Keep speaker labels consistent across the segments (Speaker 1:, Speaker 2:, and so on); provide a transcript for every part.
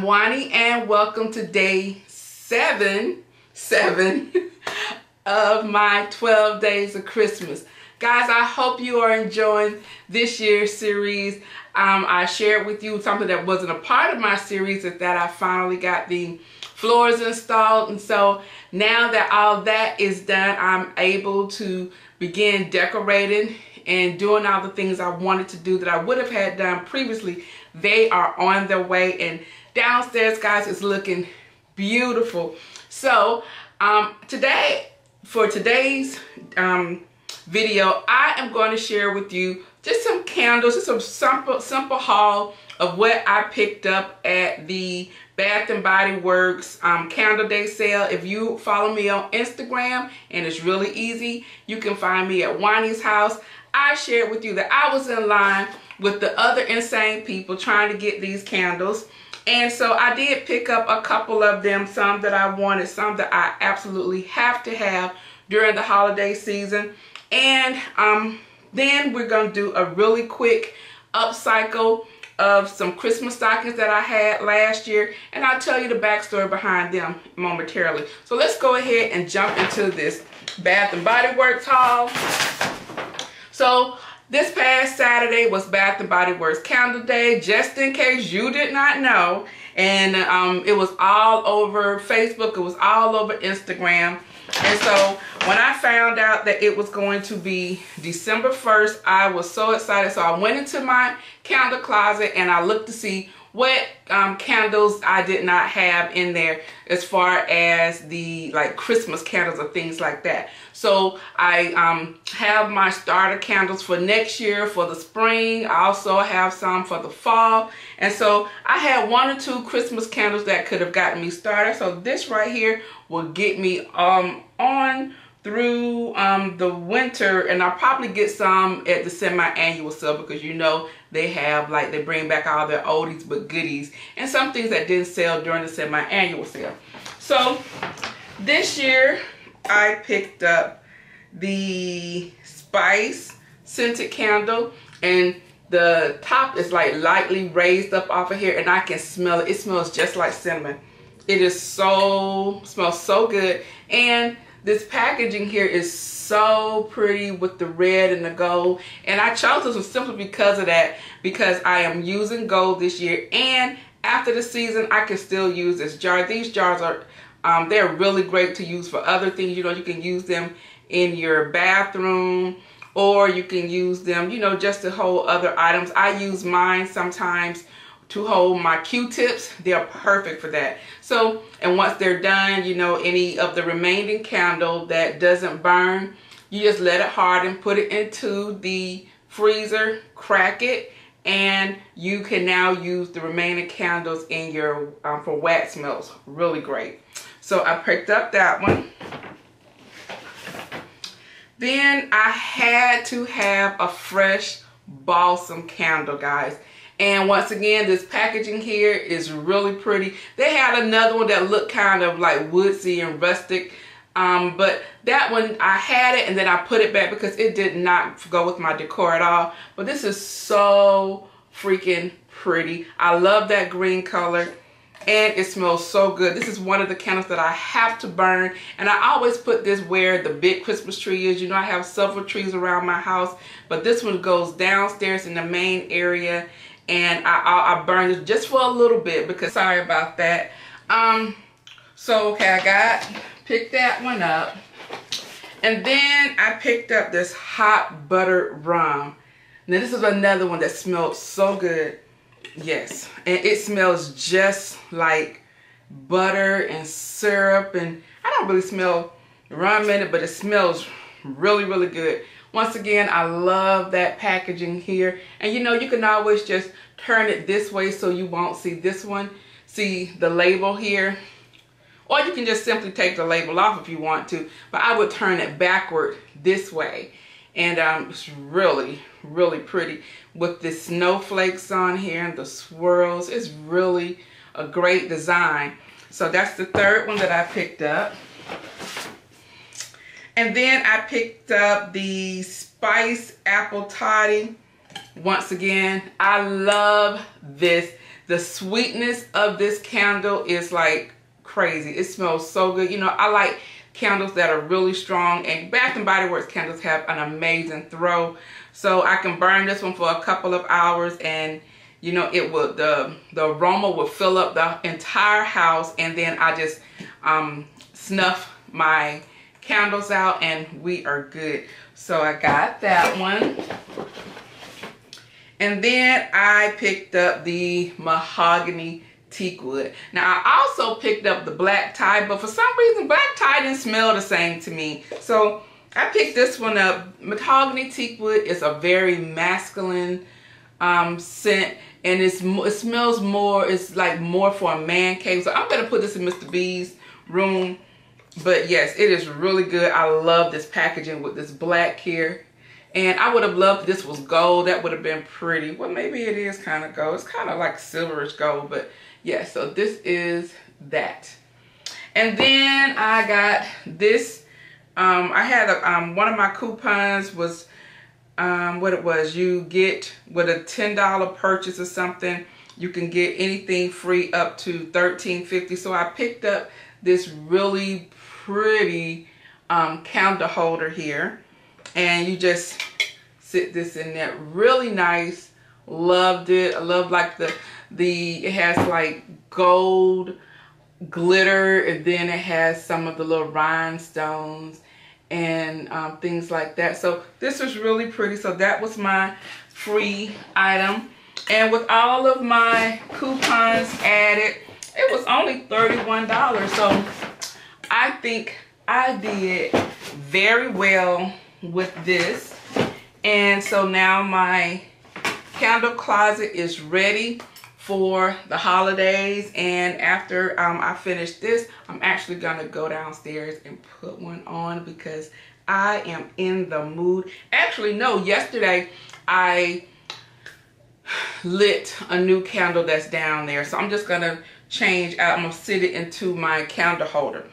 Speaker 1: Juani and welcome to day seven of my 12 days of Christmas. Guys, I hope you are enjoying this year's series. I shared with you something that wasn't a part of my series, is that I finally got the floors installed, and so now that all that is done, I'm able to begin decorating and doing all the things I wanted to do that I would have had done previously. They are on their way, and downstairs, guys, is looking beautiful. So today, for today's video, I am going to share with you just some candles, just some simple haul of what I picked up at the Bath and Body Works Candle Day sale. If you follow me on Instagram, and it's really easy, you can find me at Juani's house. I shared with you that I was in line with the other insane people trying to get these candles. And so I did pick up a couple of them, some that I wanted, some that I absolutely have to have during the holiday season. And then we're going to do a really quick upcycle of some Christmas stockings that I had last year, and I'll tell you the backstory behind them momentarily. So let's go ahead and jump into this Bath and Body Works haul. So this past Saturday was Bath and Body Works Candle Day, just in case you did not know. And it was all over Facebook, it was all over Instagram. And so when I found out that it was going to be December 1st, I was so excited. So I went into my candle closet and I looked to see what candles I did not have in there as far as the Christmas candles or things like that. So I have my starter candles for next year, for the spring. I also have some for the fall. And so I had one or two Christmas candles that could have gotten me started. So this right here will get me on through the winter, and I'll probably get some at the semi-annual sale, because you know they have, they bring back all their oldies but goodies and some things that didn't sell during the semi-annual sale. So this year I picked up the Spice scented candle, and the top is lightly raised up off of here, and I can smell it. It smells just like cinnamon. It is smells so good. And this packaging here is so pretty with the red and the gold. And I chose this one simply because of that, because I am using gold this year. And after the season, I can still use this jar. These jars are, they're really great to use for other things. You know, you can use them in your bathroom, or you can use them, you know, just to hold other items. I use mine sometimes to hold my Q-tips. They're perfect for that. So, and once they're done, you know, any of the remaining candle that doesn't burn, you just let it harden, put it into the freezer, crack it, and you can now use the remaining candles in your for wax melts. Really great. So I picked up that one. Then I had to have a fresh balsam candle, guys. And once again, this packaging here is really pretty. They had another one that looked kind of like woodsy and rustic. But that one, I had it and then I put it back because it did not go with my decor at all. But this is so freaking pretty. I love that green color. And it smells so good. This is one of the candles that I have to burn. And I always put this where the big Christmas tree is. You know, I have several trees around my house. But this one goes downstairs in the main area. And I burned it just for a little bit, because sorry about that. So okay, I picked that one up. And then I picked up this hot buttered rum. Now this is another one that smelled so good. Yes, and it smells just like butter and syrup, and I don't really smell rum in it, but it smells really, really good. Once again, I love that packaging here. And you know, you can always just turn it this way so you won't see this one. See the label here. Or you can just simply take the label off if you want to. But I would turn it backward this way. And it's really, really pretty with the snowflakes on here and the swirls. It's really a great design. So that's the third one that I picked up. And then I picked up the Spice Apple Toddy. Once again, I love this. The sweetness of this candle is like crazy. It smells so good. You know, I like candles that are really strong, and Bath and Body Works candles have an amazing throw. So I can burn this one for a couple of hours, and you know, it would, the aroma would fill up the entire house, and then I just snuff my candles out and we are good. So I got that one. And then I picked up the mahogany teak wood. Now I also picked up the black tie, but for some reason black tie didn't smell the same to me. So I picked this one up. Mahogany teak wood is a very masculine scent, and it smells more, it's like more for a man cave. So I'm gonna put this in Mr. B's room. But yes, it is really good. I love this packaging with this black here. And I would have loved if this was gold. That would have been pretty. Well, maybe it is kind of gold. It's kind of like silverish gold. But yeah, so this is that. And then I got this. I had one of my coupons was what it was. You get with a $10 purchase or something, you can get anything free up to $13.50. So I picked up this really pretty candle holder here, and you just sit this in there. Really nice. Loved it. I love like it has like gold glitter, and then it has some of the little rhinestones and things like that. So this was really pretty. So that was my free item, and with all of my coupons added, it was only $31. So I think I did very well with this. And so now my candle closet is ready for the holidays. And after I finish this, I'm actually gonna go downstairs and put one on because I am in the mood. Actually, no, yesterday I lit a new candle that's down there. So I'm just gonna change out. I'm gonna sit it into my candle holder.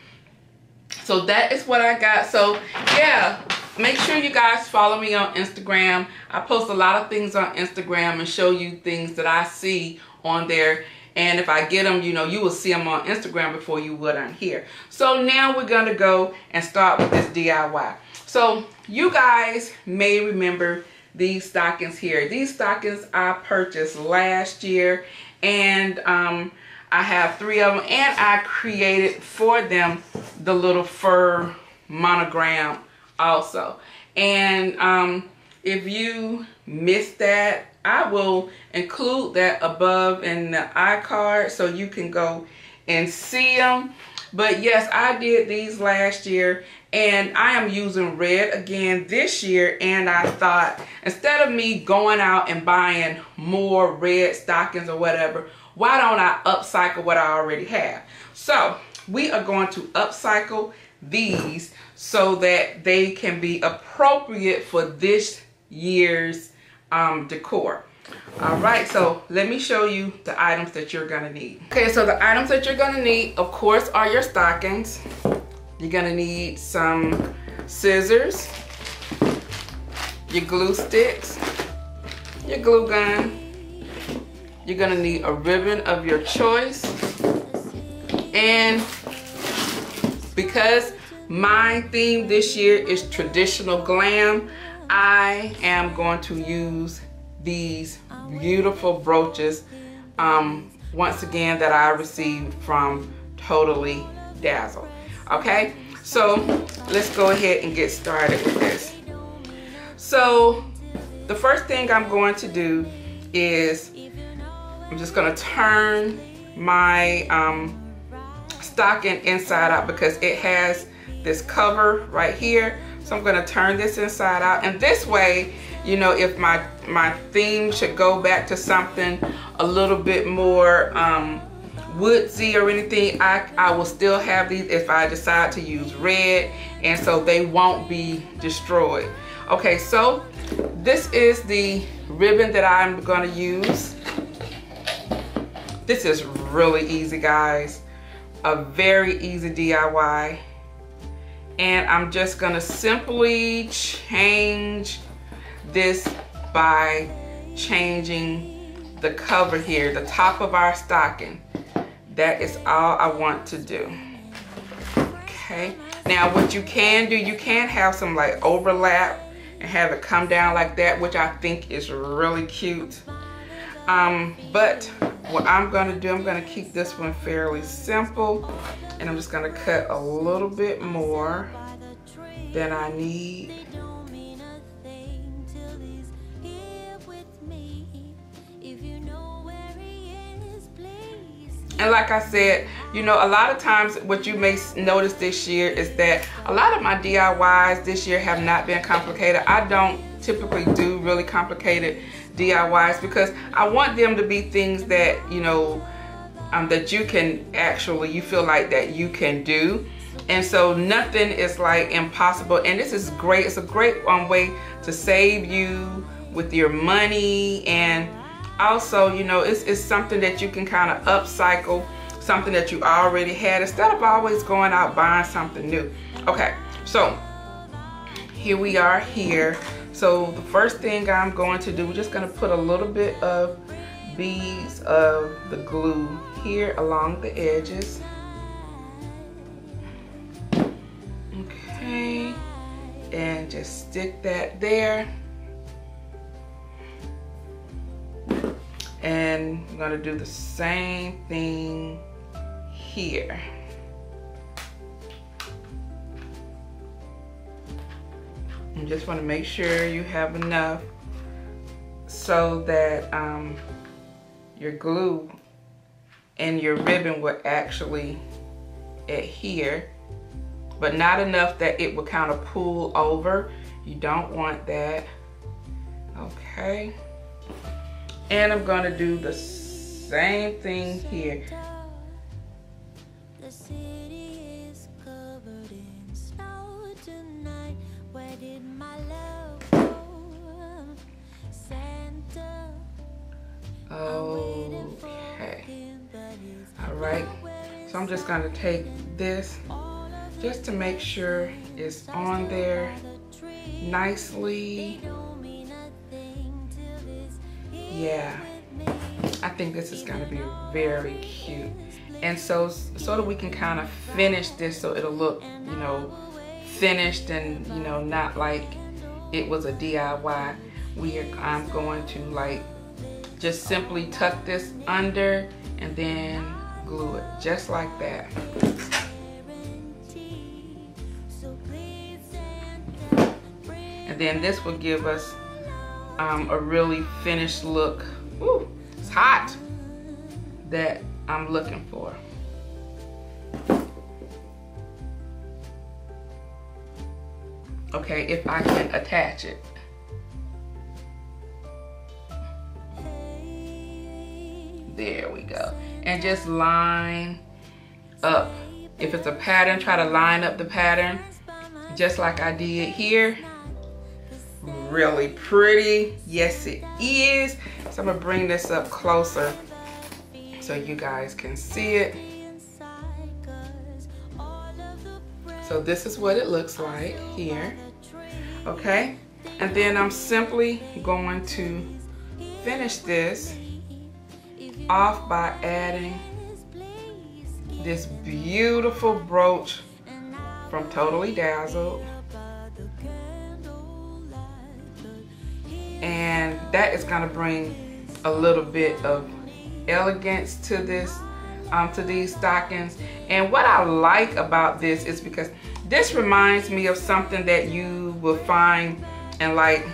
Speaker 1: So that is what I got. So yeah, make sure you guys follow me on Instagram. I post a lot of things on Instagram and show you things that I see on there. And if I get them, you know, you will see them on Instagram before you would on here. So now we're gonna go and start with this DIY. So you guys may remember these stockings here. These stockings I purchased last year, and I have 3 of them, and I created for them the little fur monogram also. And if you missed that, I will include that above in the iCard so you can go and see them. But yes, I did these last year, and I am using red again this year. And I thought, instead of me going out and buying more red stockings or whatever, why don't I upcycle what I already have? So we are going to upcycle these so that they can be appropriate for this year's decor. All right, so let me show you the items that you're gonna need. Okay, so the items that you're gonna need, of course, are your stockings. You're gonna need some scissors, your glue sticks, your glue gun. You're gonna need a ribbon of your choice. And because my theme this year is traditional glam, I am going to use these beautiful brooches, once again, that I received from Totally Dazzled. Okay, so let's go ahead and get started with this. So the first thing I'm going to do is I'm just going to turn my stocking inside out because it has this cover right here. So I'm going to turn this inside out, and this way, you know, if my theme should go back to something a little bit more woodsy or anything, I will still have these if I decide to use red, and so they won't be destroyed. Okay, so this is the ribbon that I'm going to use. This is really easy, guys. A very easy DIY. And I'm just going to simply change this by changing the cover here, the top of our stocking. That is all I want to do. Okay, now what you can do, you can have some like overlap and have it come down like that, which I think is really cute. But what I'm gonna do, I'm gonna keep this one fairly simple, and I'm just gonna cut a little bit more than I need. And like I said, you know, a lot of times what you may notice this year is that a lot of my DIYs this year have not been complicated. I don't typically do really complicated DIYs because I want them to be things that, you know, that you can actually, you feel like that you can do. And so nothing is like impossible. And this is great. It's a great way to save you with your money, and also, you know, it's something that you can kind of upcycle, something that you already had, instead of always going out buying something new. Okay, so here we are here. So the first thing I'm going to do, we're just going to put a little bit of beads of the glue here along the edges. Okay, and just stick that there. And I'm gonna do the same thing here. You just want to make sure you have enough so that your glue and your ribbon will actually adhere, but not enough that it will kind of pull over. You don't want that. Okay. And I'm going to do the same thing here. The city is covered in snow tonight. Where did my love go? Santa. Okay. All right. So I'm just going to take this just to make sure it's on there nicely. Yeah, I think this is going to be very cute. And so that we can kind of finish this so it'll look, you know, finished and, you know, not like it was a DIY. I'm going to like just simply tuck this under and then glue it just like that. And then this will give us a really finished look. Ooh, it's hot, that I'm looking for. Okay, if I can attach it. There we go. And just line up. If it's a pattern, try to line up the pattern just like I did here. Really pretty. Yes, it is. So I'm gonna bring this up closer so you guys can see it. So this is what it looks like here. Okay, and then I'm simply going to finish this off by adding this beautiful brooch from Totally Dazzled. And that is going to bring a little bit of elegance to this, to these stockings. And what I like about this is because this reminds me of something that you will find in like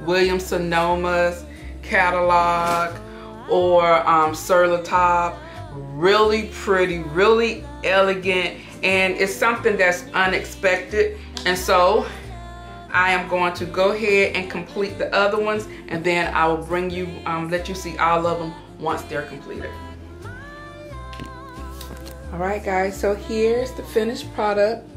Speaker 1: William Sonoma's catalog or Sur La Table. Really pretty, really elegant, and it's something that's unexpected. And so I am going to go ahead and complete the other ones, and then I will bring you, let you see all of them once they're completed. All right, guys, so here's the finished product,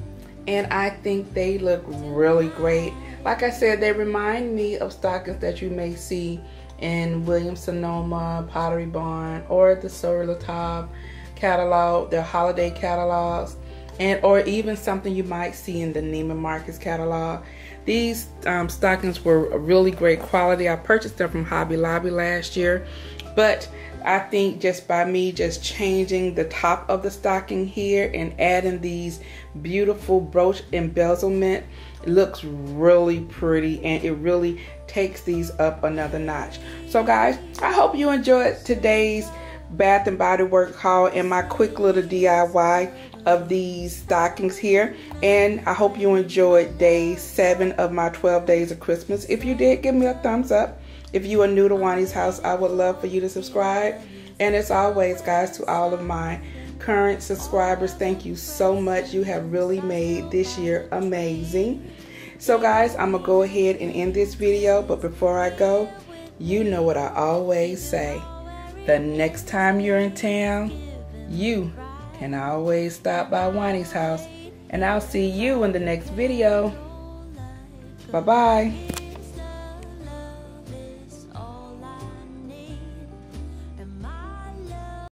Speaker 1: and I think they look really great. Like I said, they remind me of stockings that you may see in William Sonoma, Pottery Barn, or the Sur La Table catalog, their holiday catalogs. or even something you might see in the Neiman Marcus catalog. These stockings were really great quality. I purchased them from Hobby Lobby last year, but I think just by me just changing the top of the stocking here and adding these beautiful brooch embezzlement, it looks really pretty, and it really takes these up another notch. So guys, I hope you enjoyed today's Bath and Body Works haul and my quick little DIY of these stockings here, and I hope you enjoyed day 7 of my 12 days of Christmas. If you did, give me a thumbs up. If you are new to Juani's house, I would love for you to subscribe. And as always, guys, to all of my current subscribers, thank you so much. You have really made this year amazing. So guys, I'm gonna go ahead and end this video, but before I go, you know what I always say: the next time you're in town, you can always stop by Juani's house, and I'll see you in the next video. Bye-bye.